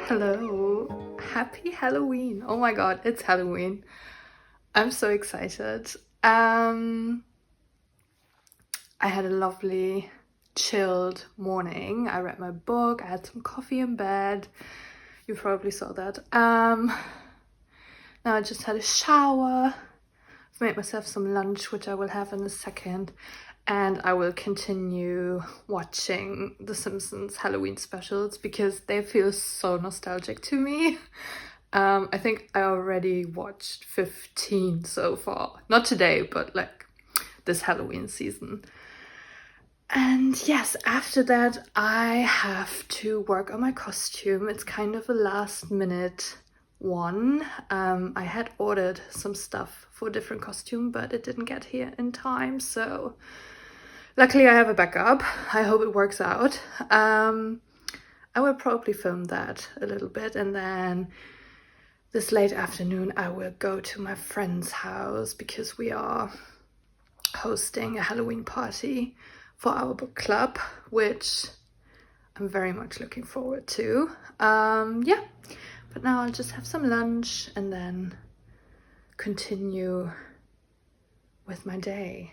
Hello, happy Halloween. Oh my god, it's Halloween. I'm so excited. I had a lovely chilled morning. I read my book, I had some coffee in bed. You probably saw that. Now I just had a shower. I've made myself some lunch, which I will have in a second. And I will continue watching The Simpsons Halloween specials because they feel so nostalgic to me. I think I already watched 15 so far. Not today, but like this Halloween season. And yes, after that, I have to work on my costume. It's kind of a last minute one. I had ordered some stuff for a different costume, but it didn't get here in time. So luckily I have a backup. I hope it works out. I will probably film that a little bit, and then this late afternoon I will go to my friend's house because we are hosting a Halloween party for our book club, which I'm very much looking forward to. Yeah, but now I'll just have some lunch and then continue with my day.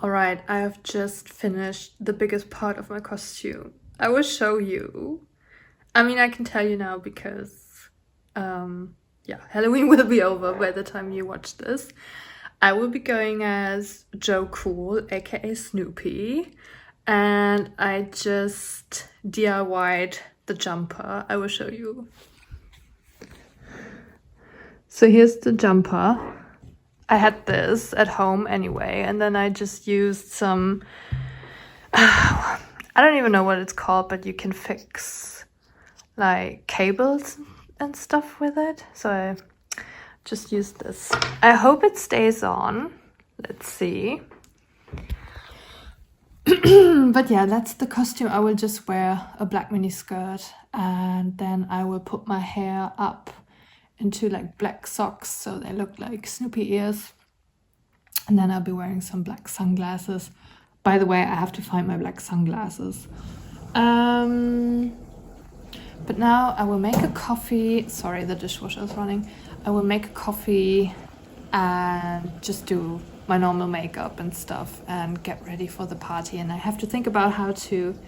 All right, I have just finished the biggest part of my costume. I will show you. I mean, I can tell you now because yeah, Halloween will be over by the time you watch this. I will be going as Joe Cool, aka Snoopy, and I just DIY'd the jumper. I will show you. So here's the jumper. I had this at home anyway, and then I just used some, I don't even know what it's called, but you can fix like cables and stuff with it. So I just used this. I hope it stays on. Let's see. But yeah, that's the costume. I will just wear a black mini skirt, and then I will put my hair up into like black socks so they look like Snoopy ears. And then I'll be wearing some black sunglasses. By the way, I have to find my black sunglasses. But now I will make a coffee. Sorry, the dishwasher is running. I will make a coffee and just do my normal makeup and stuff and get ready for the party. And I have to think about how to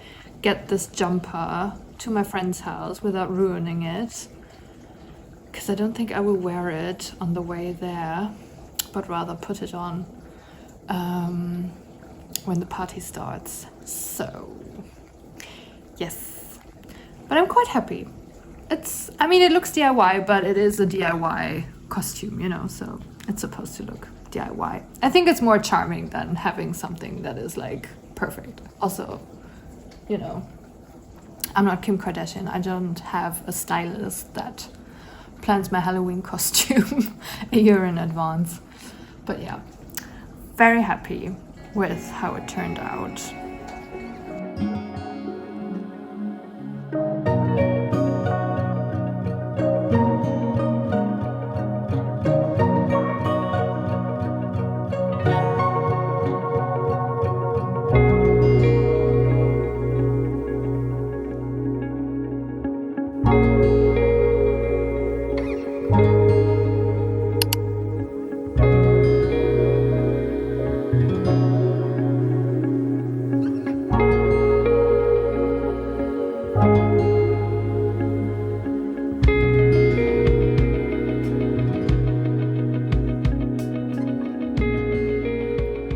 get this jumper to my friend's house without ruining it, because I don't think I will wear it on the way there, but rather put it on when the party starts. So yes, but I'm quite happy. I mean, it looks DIY, but it is a DIY costume, you know, so it's supposed to look DIY. I think it's more charming than having something that is like perfect. Also, you know, I'm not Kim Kardashian. I don't have a stylist that plans my Halloween costume a year in advance. But yeah, very happy with how it turned out.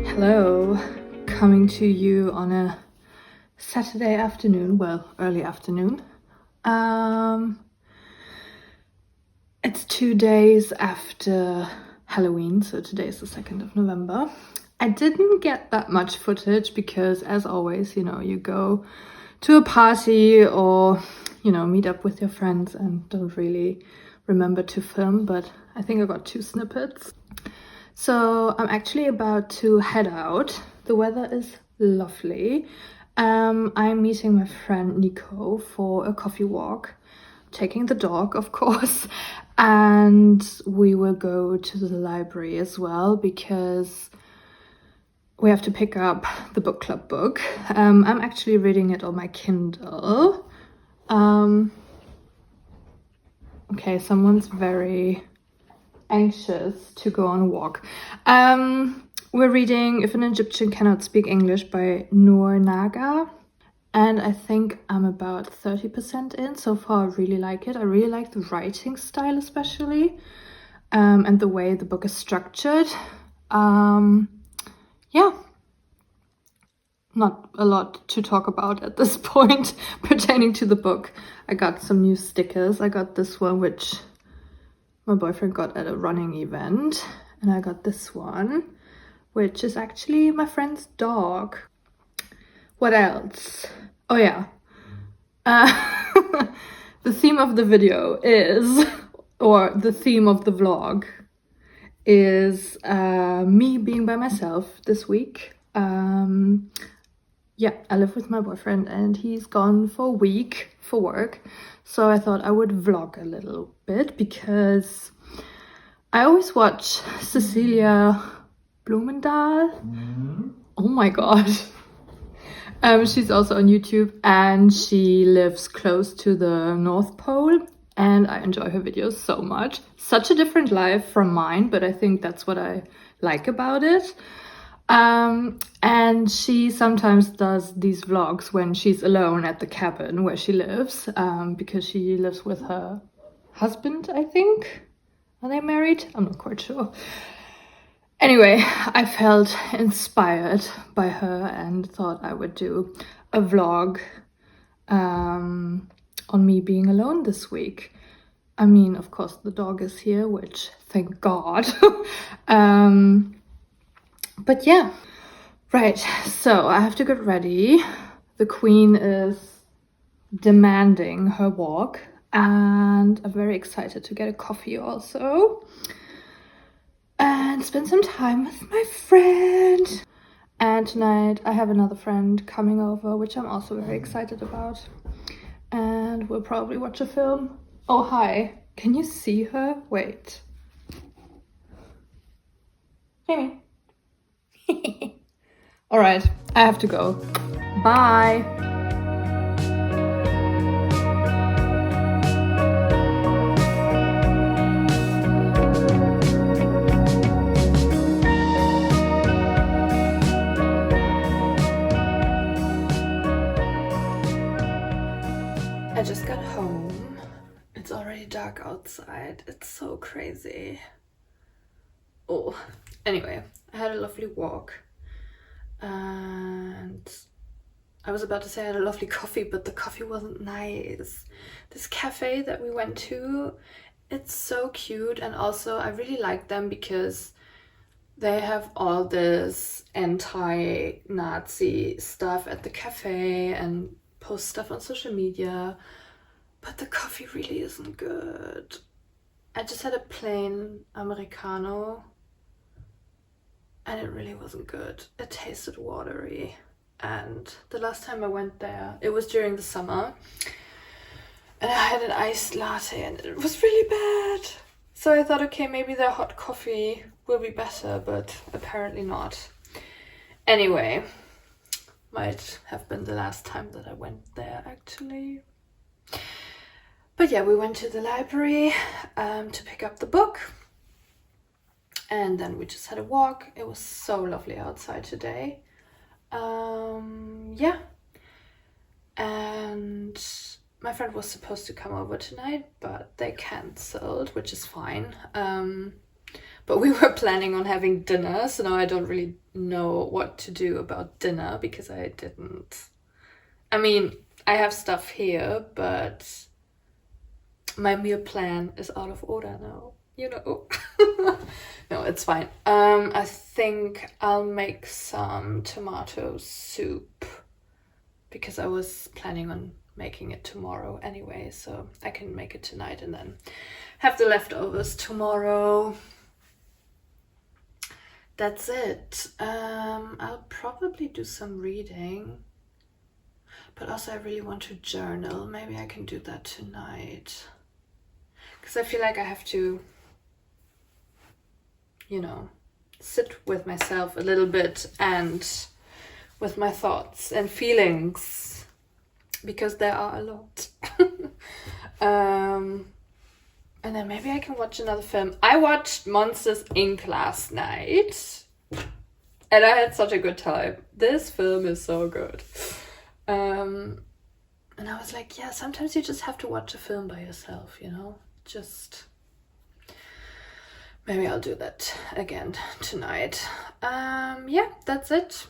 Hello, coming to you on a Saturday afternoon, well, early afternoon. It's 2 days after Halloween, so today is the 2nd of November. I didn't get that much footage because, as always, you know, you go to a party or, you know, meet up with your friends and don't really remember to film, but I think I got 2 snippets. So I'm actually about to head out. The weather is lovely. I'm meeting my friend Nico for a coffee walk, taking the dog, of course, and we will go to the library as well because we have to pick up the book club book. I'm actually reading it on my Kindle. Okay, someone's very anxious to go on a walk. We're reading If an Egyptian Cannot Speak English by Noor Naga. And I think I'm about 30% in. So far, I really like it. I really like the writing style especially. And the way the book is structured. Yeah. Not a lot to talk about at this point pertaining to the book. I got some new stickers. I got this one, which my boyfriend got at a running event. And I got this one, which is actually my friend's dog. What else? Oh yeah. The theme of the video is, or the theme of the vlog is me being by myself this week. Yeah, I live with my boyfriend and he's gone for a week for work. So I thought I would vlog a little bit because I always watch Cecilia Blumendahl. Oh my god. She's also on YouTube and she lives close to the North Pole and I enjoy her videos so much. Such a different life from mine, but I think that's what I like about it. And she sometimes does these vlogs when she's alone at the cabin where she lives, because she lives with her husband, I think. Are they married? I'm not quite sure. Anyway, I felt inspired by her and thought I would do a vlog on me being alone this week. I mean, of course, the dog is here, which thank God. But yeah, right, so I have to get ready. The queen is demanding her walk and I'm very excited to get a coffee also and spend some time with my friend. And tonight I have another friend coming over, which I'm also very excited about, and we'll probably watch a film. Oh, hi, can you see her? Wait, Jamie. All right, I have to go. Bye. I just got home. It's already dark outside. It's so crazy. Oh, anyway, I had a lovely walk. And I was about to say I had a lovely coffee, but the coffee wasn't nice. This cafe that we went to, it's so cute, and also I really like them because they have all this anti-Nazi stuff at the cafe and post stuff on social media, but the coffee really isn't good. I just had a plain Americano and it really wasn't good. It tasted watery. And the last time I went there, it was during the summer, and I had an iced latte and it was really bad. So I thought, okay, maybe their hot coffee will be better, but apparently not. Anyway, might have been the last time that I went there actually. But yeah, we went to the library to pick up the book. And then we just had a walk. It was so lovely outside today. Yeah. And my friend was supposed to come over tonight, but they cancelled, which is fine. But we were planning on having dinner, so now I don't really know what to do about dinner because I didn't. I mean, I have stuff here, but my meal plan is out of order now, you know. No, it's fine. I think I'll make some tomato soup because I was planning on making it tomorrow anyway, so I can make it tonight and then have the leftovers tomorrow. That's it. I'll probably do some reading, but also I really want to journal. Maybe I can do that tonight because I feel like I have to, you know, sit with myself a little bit and with my thoughts and feelings, because there are a lot. And then maybe I can watch another film. I watched Monsters, Inc. last night. And I had such a good time. This film is so good. And I was like, yeah, sometimes you just have to watch a film by yourself, you know? Just... Maybe I'll do that again tonight. Yeah, that's it.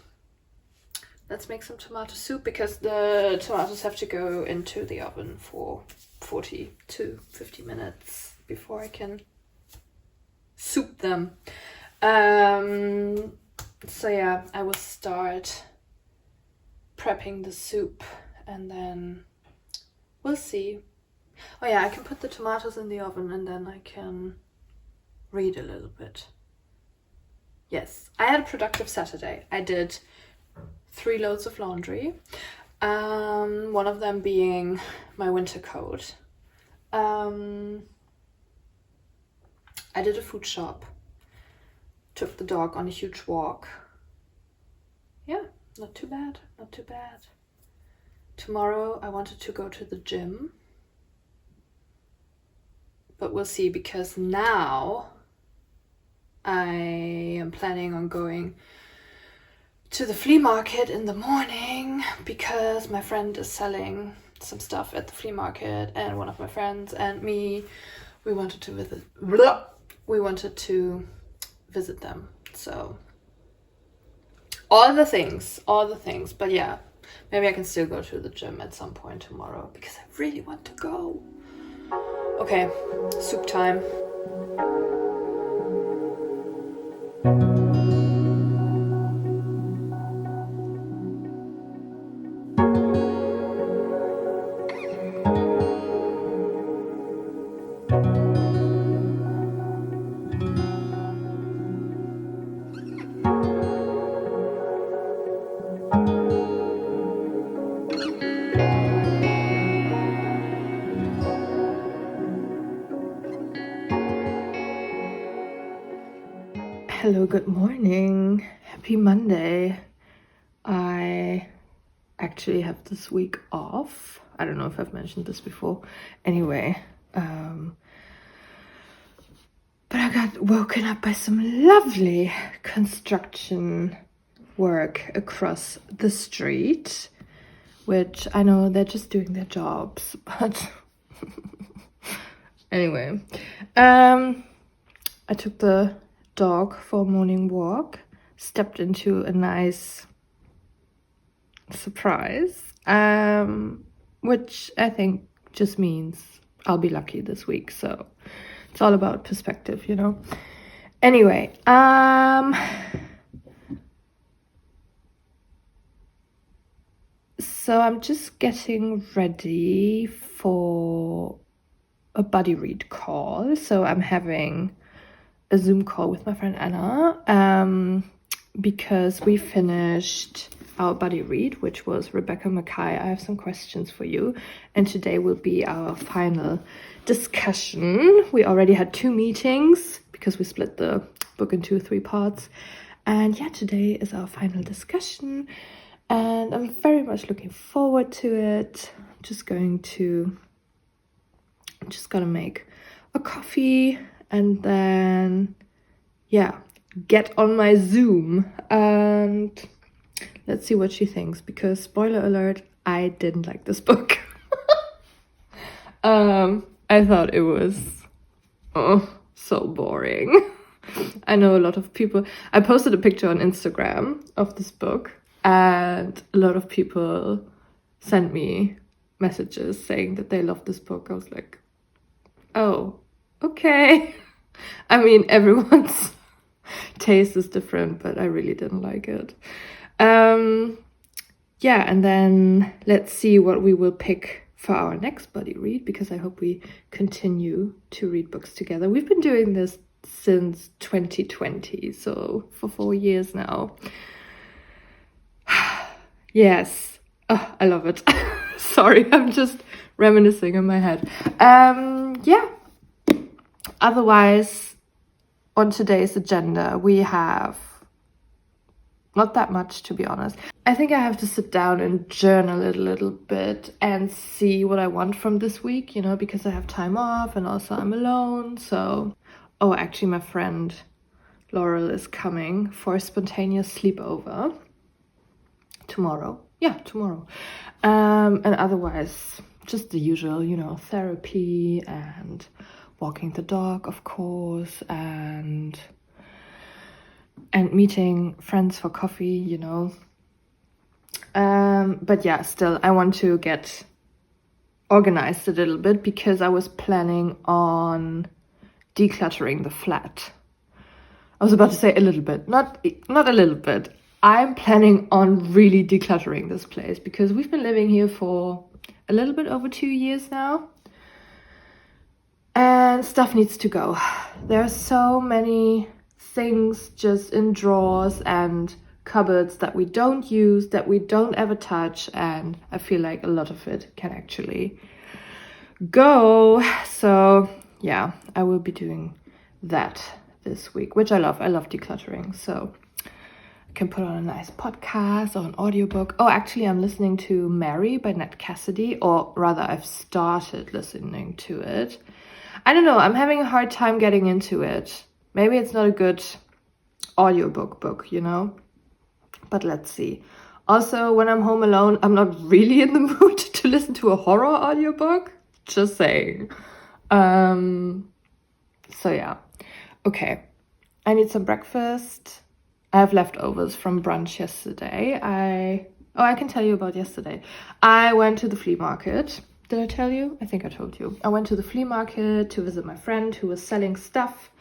Let's make some tomato soup because the tomatoes have to go into the oven for 40 to 50 minutes before I can soup them. So yeah, I will start prepping the soup and then we'll see. Oh yeah, I can put the tomatoes in the oven and then I can read a little bit. Yes, I had a productive Saturday. I did 3 loads of laundry. One of them being my winter coat. I did a food shop. Took the dog on a huge walk. Yeah, not too bad, not too bad. Tomorrow I wanted to go to the gym. But we'll see, because now I am planning on going to the flea market in the morning because my friend is selling some stuff at the flea market, and one of my friends and me, we wanted to visit them. So all the things, but yeah, maybe I can still go to the gym at some point tomorrow because I really want to go. Okay, soup time. Hello, good morning. Happy Monday. I actually have this week off. I don't know if I've mentioned this before. Anyway, but I got woken up by some lovely construction work across the street, which I know they're just doing their jobs, but anyway, I took the dog for a morning walk, stepped into a nice surprise, which I think just means I'll be lucky this week. So it's all about perspective, you know. Anyway, so I'm just getting ready for a buddy read call. So I'm having a Zoom call with my friend Anna, because we finished our buddy read, which was Rebecca Mackay, I Have Some Questions for You, and today will be our final discussion. We already had 2 meetings because we split the book into 3 parts, and yeah, today is our final discussion and I'm very much looking forward to it. Just gonna make a coffee and then yeah, get on my Zoom and let's see what she thinks, because spoiler alert, I didn't like this book. I thought it was so boring. I know a lot of people, I posted a picture on Instagram of this book and a lot of people sent me messages saying that they love this book. I was like, oh, okay. I mean, everyone's taste is different, but I really didn't like it. Yeah, and then let's see what we will pick for our next buddy read, because I hope we continue to read books together. We've been doing this since 2020, so for 4 years now. Yes, oh, I love it. Sorry, I'm just reminiscing in my head. Yeah, otherwise on today's agenda we have Not that much, to be honest. I think I have to sit down and journal it a little bit and see what I want from this week, you know, because I have time off and also I'm alone. So, oh, actually, my friend Laurel is coming for a spontaneous sleepover tomorrow. Yeah, tomorrow. And otherwise, just the usual, you know, therapy and walking the dog, of course, and meeting friends for coffee, you know. But yeah, still, I want to get organized a little bit because I was planning on decluttering the flat. I was about to say a little bit, not a little bit. I'm planning on really decluttering this place because we've been living here for a little bit over 2 years now. And stuff needs to go. There are so many things just in drawers and cupboards that we don't use, that we don't ever touch, and I feel like a lot of it can actually go. So yeah, I will be doing that this week, which I love. I love decluttering. So I can put on a nice podcast or an audiobook. Oh, actually, I'm listening to Mary by Nat Cassidy, or rather, I've started listening to it. I don't know, I'm having a hard time getting into it. Maybe it's not a good audiobook book, you know? But let's see. Also, when I'm home alone, I'm not really in the mood to listen to a horror audiobook. Just saying. So yeah. Okay. I need some breakfast. I have leftovers from brunch yesterday. I can tell you about yesterday. I went to the flea market. Did I tell you? I think I told you. I went to the flea market to visit my friend who was selling stuff.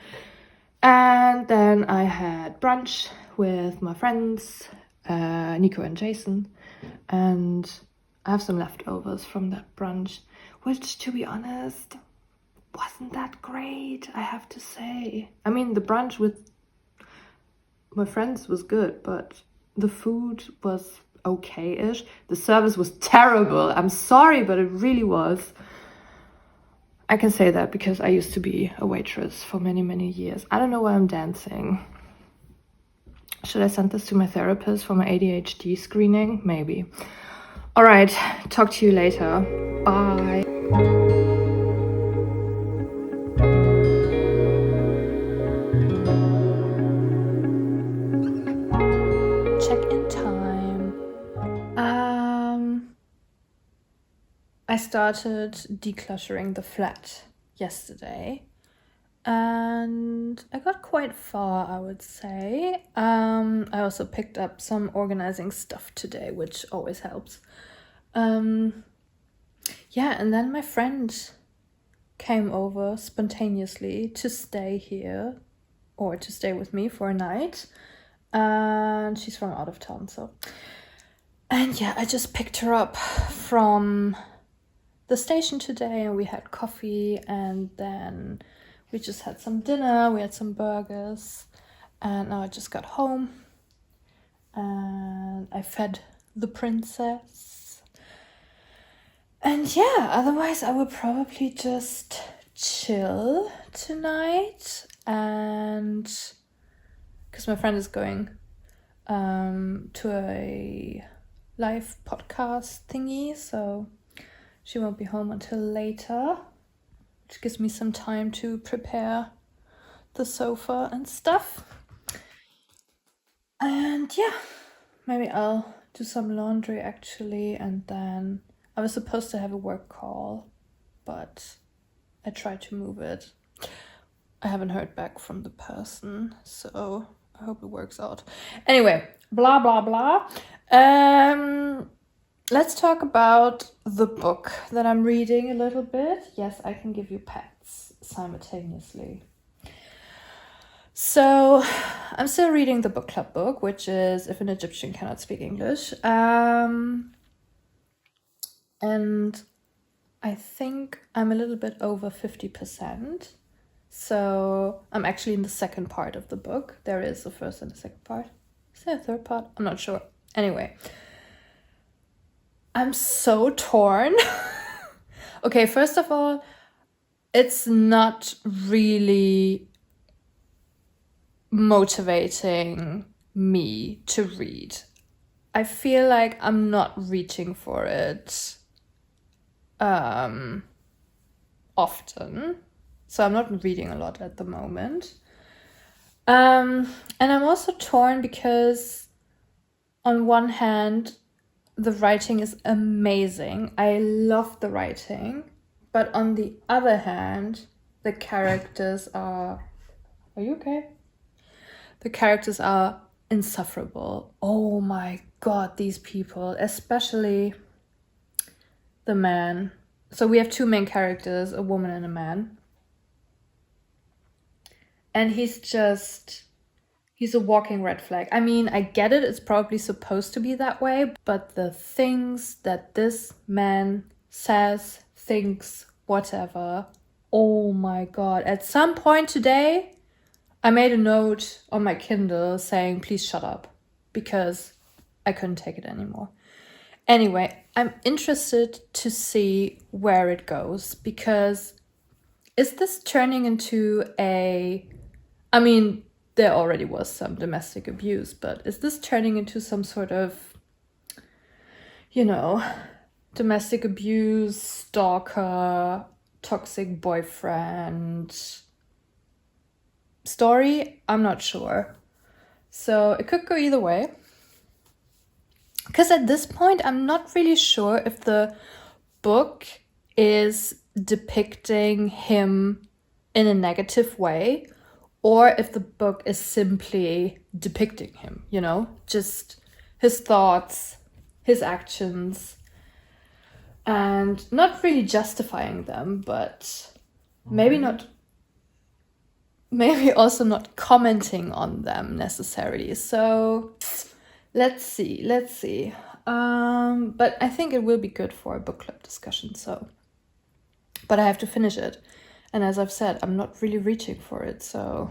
And then I had brunch with my friends, Nico and Jason. And I have some leftovers from that brunch, which, to be honest, wasn't that great, I have to say. I mean, the brunch with my friends was good, but the food was okay-ish. The service was terrible. I'm sorry, but it really was. I can say that because I used to be a waitress for many, many years. I don't know why I'm dancing. Should I send this to my therapist for my ADHD screening? Maybe. All right, talk to you later. Bye. Check-in time. I started decluttering the flat yesterday and I got quite far, I would say. I also picked up some organizing stuff today, which always helps. Yeah, and then my friend came over spontaneously to stay here or to stay with me for a night. And she's from out of town, so. And yeah, I just picked her up from the station today and we had coffee and then we just had some dinner, we had some burgers, and now I just got home and I fed the princess. And yeah, otherwise I will probably just chill tonight, and because my friend is going to a live podcast thingy, so she won't be home until later, which gives me some time to prepare the sofa and stuff. And yeah, maybe I'll do some laundry actually, and then I was supposed to have a work call, but I tried to move it. I haven't heard back from the person, so I hope it works out. Anyway, blah, blah, blah. Let's talk about the book that I'm reading a little bit. Yes, I can give you pets simultaneously. So, I'm still reading the book club book, which is If an Egyptian Cannot Speak English. And I think I'm a little bit over 50%. So, I'm actually in the second part of the book. There is a first and a second part. Is there a third part? I'm not sure. Anyway. I'm so torn. Okay, first of all, it's not really motivating me to read. I feel like I'm not reaching for it often. So I'm not reading a lot at the moment. And I'm also torn because on one hand, the writing is amazing. I love the writing. But on the other hand, the characters are... Are you okay? The characters are insufferable. Oh my god, these people, especially the man. So we have two main characters, a woman and a man. And he's a walking red flag. I mean, I get it, it's probably supposed to be that way, but the things that this man says, thinks, whatever, oh my god. At some point today, I made a note on my Kindle saying, please shut up, because I couldn't take it anymore. Anyway, I'm interested to see where it goes, because is this turning into a... I mean, there already was some domestic abuse, but is this turning into some sort of, you know, domestic abuse, stalker, toxic boyfriend story? I'm not sure. So it could go either way. Because at this point, I'm not really sure if the book is depicting him in a negative way, or if the book is simply depicting him, you know, just his thoughts, his actions, and not really justifying them, but maybe also not commenting on them necessarily. So let's see. But I think it will be good for a book club discussion, so. But I have to finish it. And as I've said, I'm not really reaching for it, so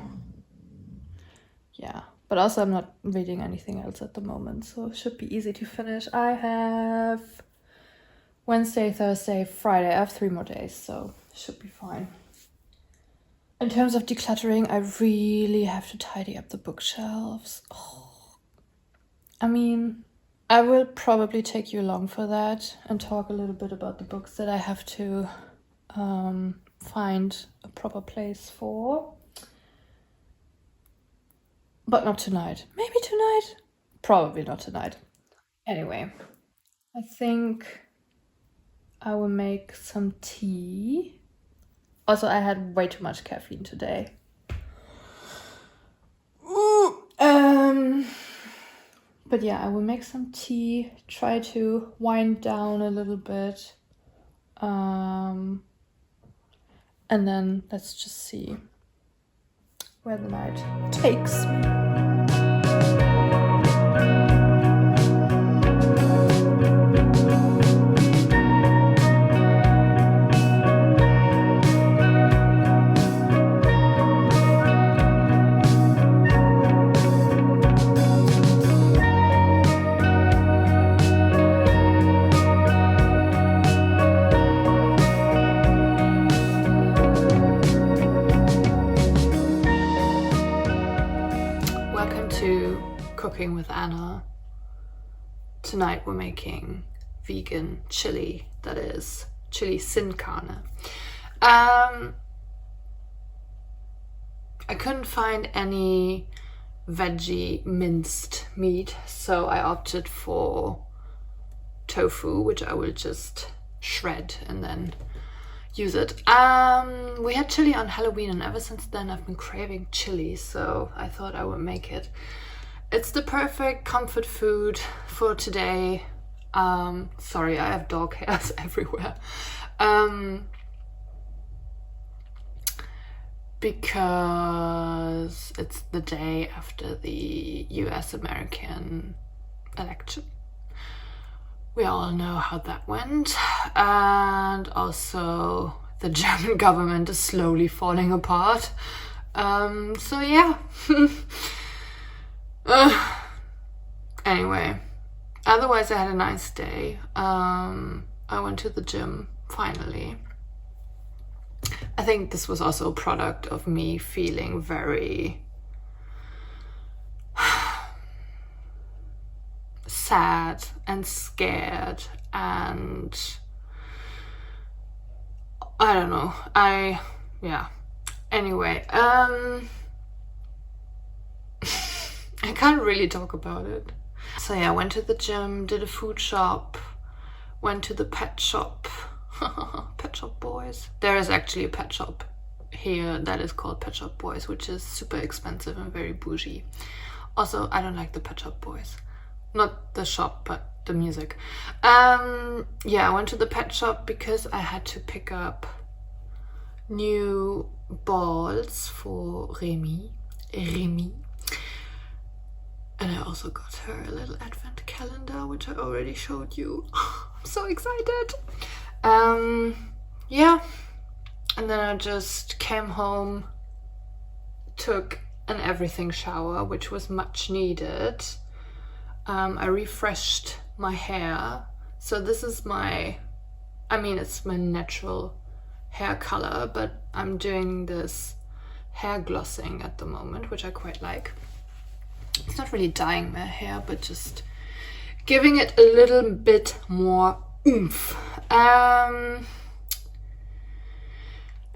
yeah. But also I'm not reading anything else at the moment, so it should be easy to finish. I have Wednesday, Thursday, Friday. I have 3 more days, so it should be fine. In terms of decluttering, I really have to tidy up the bookshelves. Oh. I mean, I will probably take you along for that and talk a little bit about the books that I have to find a proper place for. But not tonight. Maybe tonight? Probably not tonight. Anyway, I think I will make some tea. Also, I had way too much caffeine today. But yeah, I will make some tea, try to wind down a little bit. And then let's just see where the night takes me. Cooking with Anna. Tonight we're making vegan chili, that is chili sin carne. I couldn't find any veggie minced meat, so I opted for tofu, which I will just shred and then use it. We had chili on Halloween, and ever since then I've been craving chili, so I thought I would make it. It's the perfect comfort food for today. Sorry, I have dog hairs everywhere. Because it's the day after the US-American election. We all know how that went. And also the German government is slowly falling apart. So yeah. Anyway, otherwise I had a nice day. I went to the gym finally. I think this was also a product of me feeling very sad and scared, and I don't know. Yeah. Anyway, I can't really talk about it. So yeah, I went to the gym, did a food shop, went to the pet shop. Pet Shop Boys. There is actually a pet shop here that is called Pet Shop Boys, which is super expensive and very bougie. Also, I don't like the Pet Shop Boys. Not the shop, but the music. Yeah, I went to the pet shop because I had to pick up new balls for Remy. And I also got her a little advent calendar, which I already showed you. I'm so excited. Yeah, and then I just came home, took an everything shower, which was much needed. I refreshed my hair. So this is it's my natural hair color, but I'm doing this hair glossing at the moment, which I quite like. It's not really dyeing my hair, but just giving it a little bit more oomph.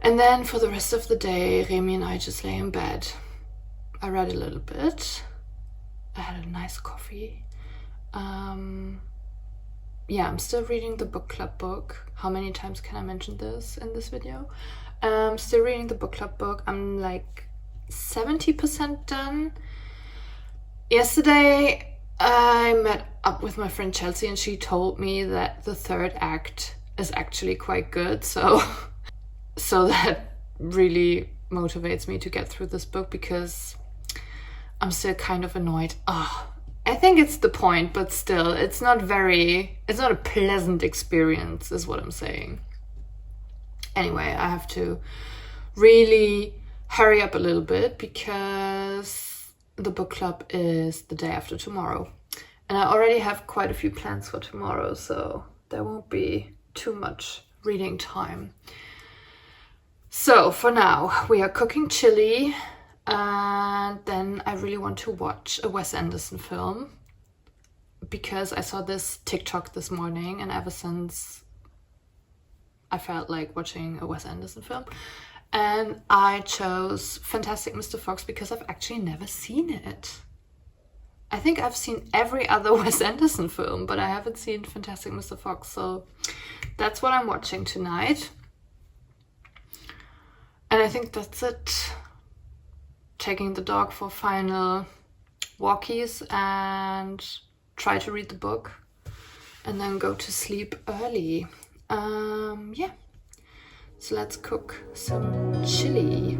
And then for the rest of the day, Remy and I just lay in bed. I read a little bit. I had a nice coffee. Yeah, I'm still reading the book club book. How many times can I mention this in this video? Still reading the book club book. I'm like 70% done. Yesterday, I met up with my friend Chelsea and she told me that the third act is actually quite good. So that really motivates me to get through this book because I'm still kind of annoyed. I think it's the point, but still, it's not a pleasant experience, is what I'm saying. Anyway, I have to really hurry up a little bit because the book club is the day after tomorrow. And I already have quite a few plans for tomorrow, so there won't be too much reading time. So for now, we are cooking chili, and then I really want to watch a Wes Anderson film because I saw this TikTok this morning, and ever since I felt like watching a Wes Anderson film. And I chose Fantastic Mr. Fox because I've actually never seen it. I think I've seen every other Wes Anderson film, but I haven't seen Fantastic Mr. Fox, so that's what I'm watching tonight. And I think that's it. Taking the dog for final walkies and try to read the book and then go to sleep early. Yeah. So let's cook some chili.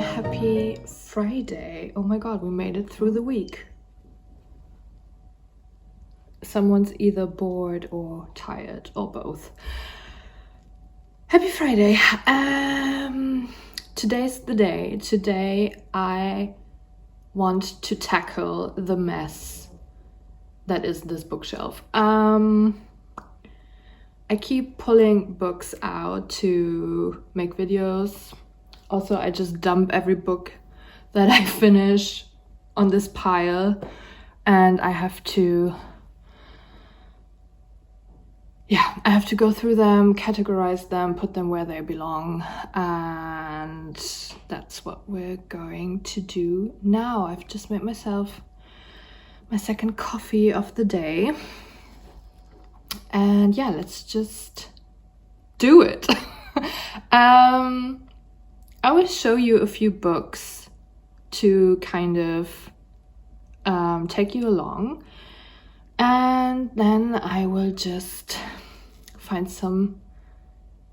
Happy Friday. Oh my god, we made it through the week. Someone's either bored or tired or both. Happy Friday. Today's the day. Today I want to tackle the mess that is this bookshelf. I keep pulling books out to make videos. Also, I just dump every book that I finish on this pile, and I have to go through them, categorize them, put them where they belong, and that's what we're going to do now. I've just made myself my second coffee of the day, and yeah, let's just do it. I will show you a few books to kind of take you along, and then I will just find some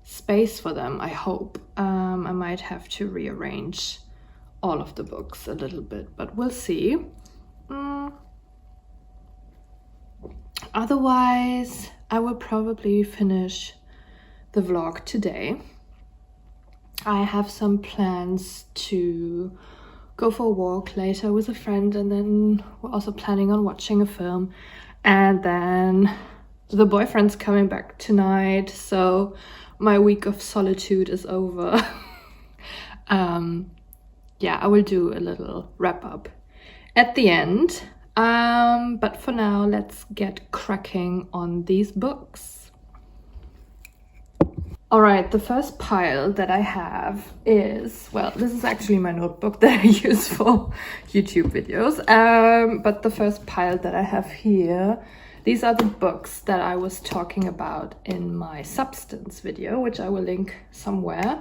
space for them, I hope. I might have to rearrange all of the books a little bit, but we'll see. Otherwise, I will probably finish the vlog today. I have some plans to go for a walk later with a friend, and then we're also planning on watching a film. And then the boyfriend's coming back tonight, so my week of solitude is over. Yeah, I will do a little wrap up at the end. But for now, let's get cracking on these books. All right, the first pile that I have is, well, this is actually my notebook that I use for YouTube videos. But the first pile that I have here, these are the books that I was talking about in my substance video, which I will link somewhere,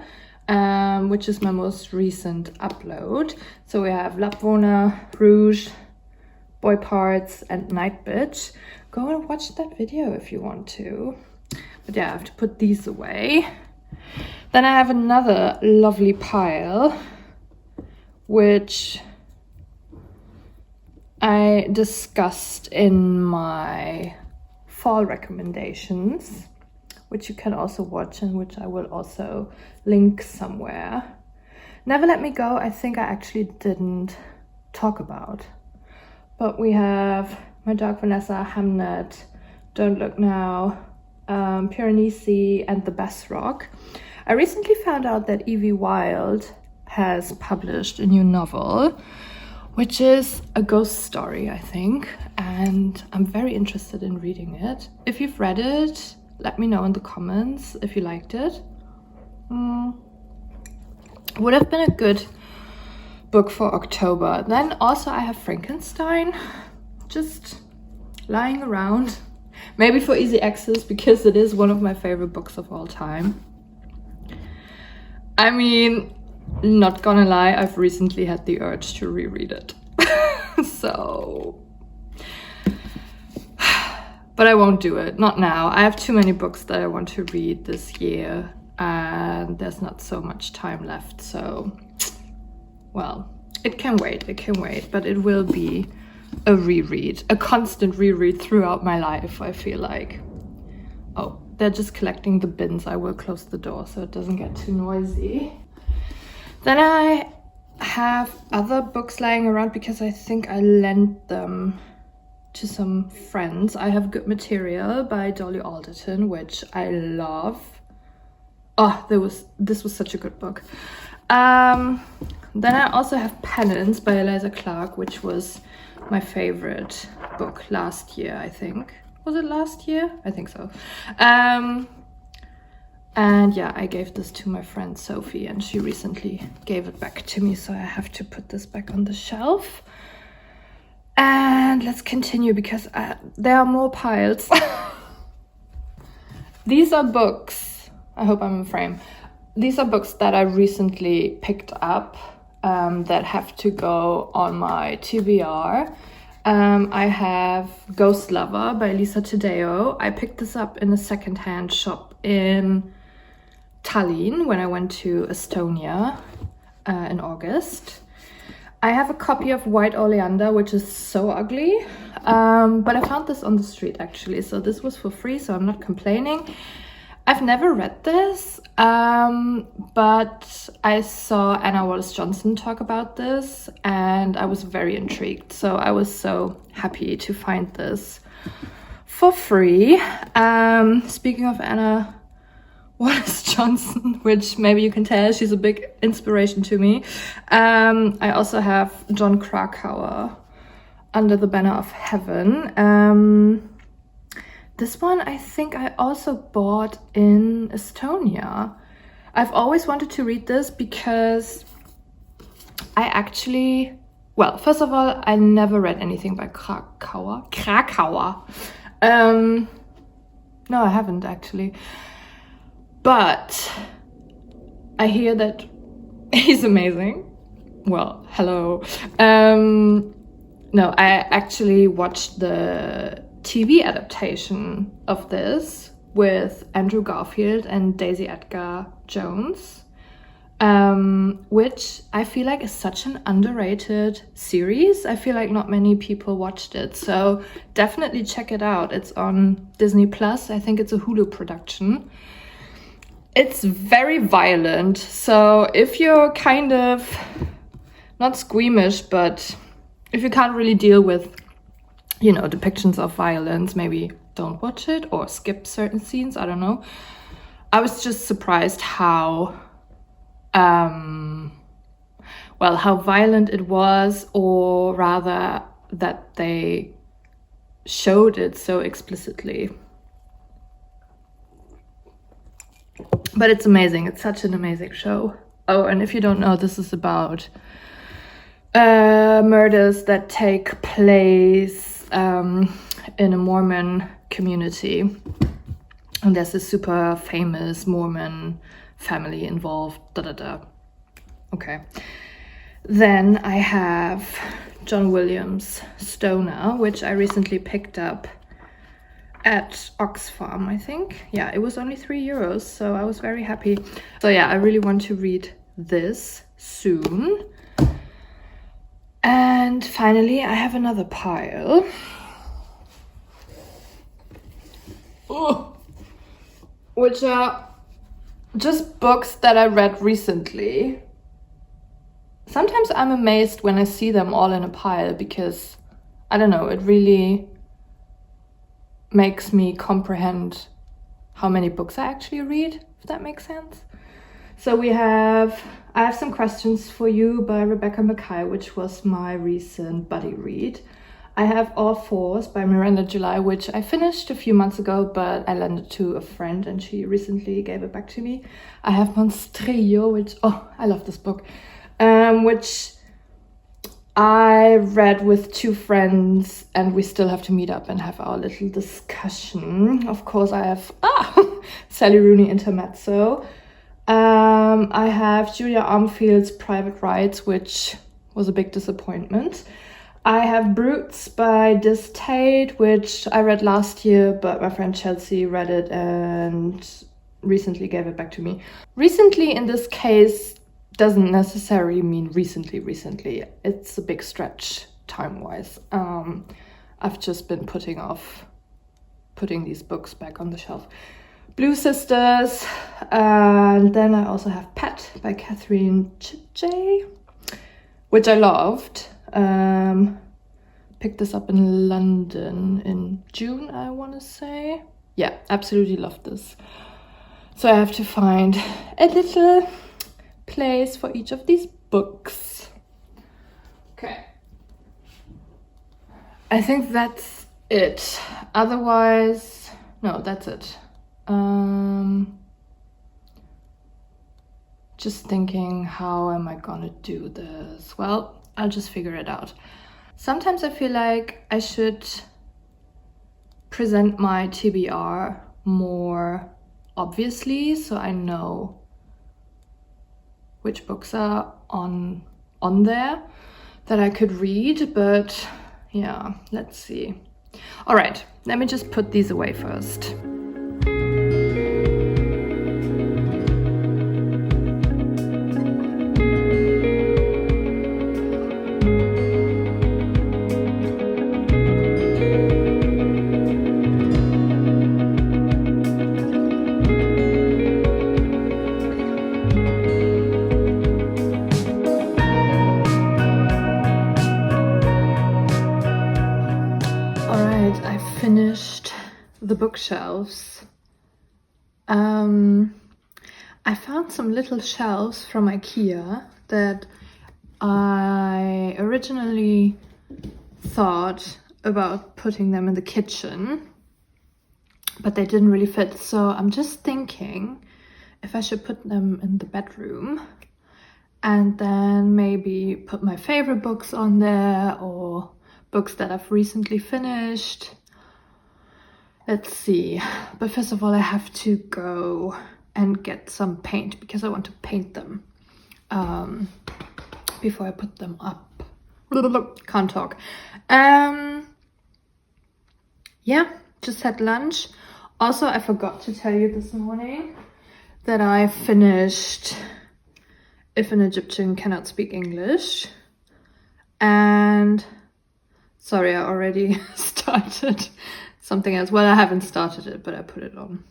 which is my most recent upload. So we have Lapvona, Rouge, Boy Parts, and Night Bitch. Go and watch that video if you want to. But yeah, I have to put these away. Then I have another lovely pile, which I discussed in my fall recommendations, which you can also watch and which I will also link somewhere. Never Let Me Go, I think I actually didn't talk about. But we have My Dog Vanessa, Hamnet, Don't Look Now, Piranesi, and The Best Rock. I recently found out that Evie Wilde has published a new novel, which is a ghost story, I think, and I'm very interested in reading it. If you've read it, let me know in the comments if you liked it. Would have been a good book for October. Then also I have Frankenstein, just lying around. Maybe for easy access, because it is one of my favorite books of all time. I mean, not gonna lie, I've recently had the urge to reread it. So, but I won't do it, not now. I have too many books that I want to read this year, and there's not so much time left. So, well, it can wait, but it will be a reread, a constant reread throughout my life, I feel like. Oh, they're just collecting the bins. I will close the door so it doesn't get too noisy. Then I have other books lying around because I think I lent them to some friends. I have Good Material by Dolly Alderton, which I love. Oh, this was such a good book. Then I also have Penance by Eliza Clark, which was my favorite book last year, I think. Was it last year? I think so. And yeah, I gave this to my friend Sophie, and she recently gave it back to me, so I have to put this back on the shelf. And let's continue, because there are more piles. These are books, I hope I'm in frame. These are books that I recently picked up that have to go on my TBR. I have Ghost Lover by Lisa Taddeo. I picked this up in a secondhand shop in Tallinn when I went to Estonia in August. I have a copy of White Oleander, which is so ugly, but I found this on the street actually, so this was for free, so I'm not complaining. I've never read this, but I saw Anna Wallace-Johnson talk about this and I was very intrigued. So I was so happy to find this for free. Speaking of Anna Wallace-Johnson, which maybe you can tell, she's a big inspiration to me. I also have Jon Krakauer, Under the Banner of Heaven. This one I think I also bought in Estonia. I've always wanted to read this because I actually, well, first of all, I never read anything by Krakauer. No, I haven't actually. But I hear that he's amazing. Well, hello. No, I actually watched the TV adaptation of this with Andrew Garfield and Daisy Edgar Jones. which I feel like is such an underrated series. I feel like not many people watched it, so definitely check it out. It's on Disney Plus. I think it's a Hulu production. It's very violent, so if you're kind of not squeamish, but if you can't really deal with, you know, depictions of violence, maybe don't watch it or skip certain scenes. I don't know. I was just surprised how how violent it was, or rather that they showed it so explicitly. But it's amazing. It's such an amazing show. Oh, and if you don't know, this is about murders that take place in a Mormon community. And there's this super famous Mormon family involved. Okay. Then I have John Williams' Stoner, which I recently picked up at Oxfam, I think. Yeah, it was only €3, so I was very happy. So yeah, I really want to read this soon. And finally, I have another pile. Which are just books that I read recently. Sometimes I'm amazed when I see them all in a pile because, I don't know, it really makes me comprehend how many books I actually read, if that makes sense. So I have Some Questions for You by Rebecca Mackay, which was my recent buddy read. I have All Fours by Miranda July, which I finished a few months ago, but I lent it to a friend and she recently gave it back to me. I have Monstrillo, which, I love this book, which I read with two friends and we still have to meet up and have our little discussion. Of course, I have Sally Rooney Intermezzo. I have Julia Armfield's Private Rights, which was a big disappointment. I have Brutes by Dis Tate, which I read last year, but my friend Chelsea read it and recently gave it back to me. Recently in this case doesn't necessarily mean recently. It's a big stretch time-wise. I've just been putting these books back on the shelf. Blue Sisters, and then I also have Pet by Catherine Chitjay, which I loved. Picked this up in London in June, I want to say. Yeah, absolutely loved this. So I have to find a little place for each of these books. Okay. I think that's it. Otherwise, no, that's it. Just thinking, how am I gonna do this? Well, I'll just figure it out. Sometimes I feel like I should present my TBR more obviously, so I know which books are on there that I could read, but yeah, let's see. All right, let me just put these away first. Finished the bookshelves. I found some little shelves from IKEA that I originally thought about putting them in the kitchen, but they didn't really fit. So I'm just thinking if I should put them in the bedroom and then maybe put my favorite books on there or books that I've recently finished. Let's see, but first of all, I have to go and get some paint because I want to paint them before I put them up. Can't talk. Yeah, just had lunch. Also, I forgot to tell you this morning that I finished if an Egyptian cannot speak English. And sorry, I already started something else. Well, I haven't started it, but I put it on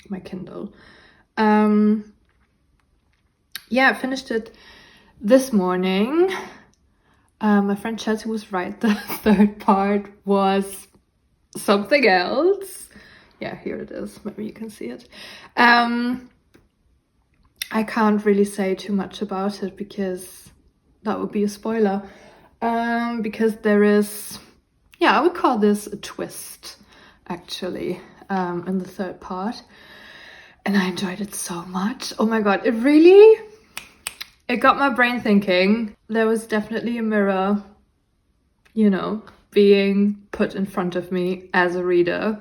my Kindle. Yeah, I finished it this morning. My friend Chelsea was right. The third part was something else. Yeah, here it is. Maybe you can see it. I can't really say too much about it because that would be a spoiler. Because there is, yeah, I would call this a twist, actually, in the third part. And I enjoyed it so much. Oh my god, it got my brain thinking. There was definitely a mirror, you know, being put in front of me as a reader.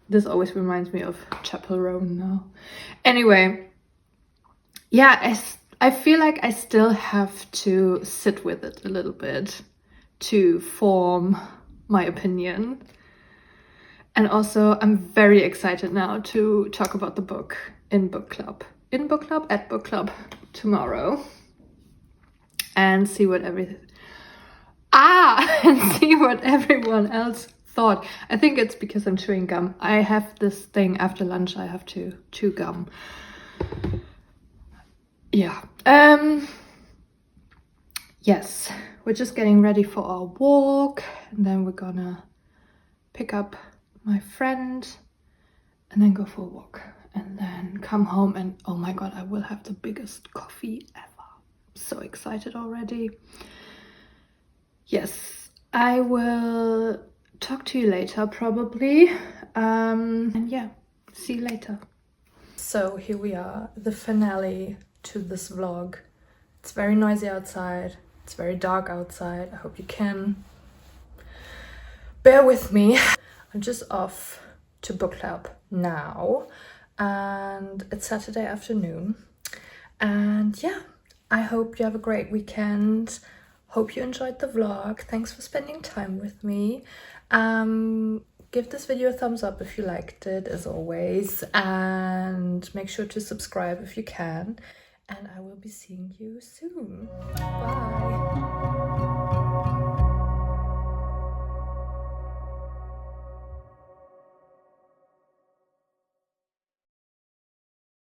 This always reminds me of Chapel Row now. Anyway, yeah, I feel like I still have to sit with it a little bit to form my opinion. And also, I'm very excited now to talk about the book in book club. In book club, at book club tomorrow. And see what see what everyone else thought. I think it's because I'm chewing gum. I have this thing after lunch, I have to chew gum. Yeah. Yes, we're just getting ready for our walk, and then we're gonna pick up my friend and then go for a walk and then come home, and oh my god, I will have the biggest coffee ever. I'm so excited already. Yes, I will talk to you later probably. And yeah, see you later. So here we are, the finale to this vlog. It's very noisy outside. It's very dark outside. I hope you can bear with me. I'm just off to book club now and it's Saturday afternoon. And yeah, I hope you have a great weekend. Hope you enjoyed the vlog. Thanks for spending time with me. Give this video a thumbs up if you liked it, as always, and make sure to subscribe if you can. And I will be seeing you soon. Bye.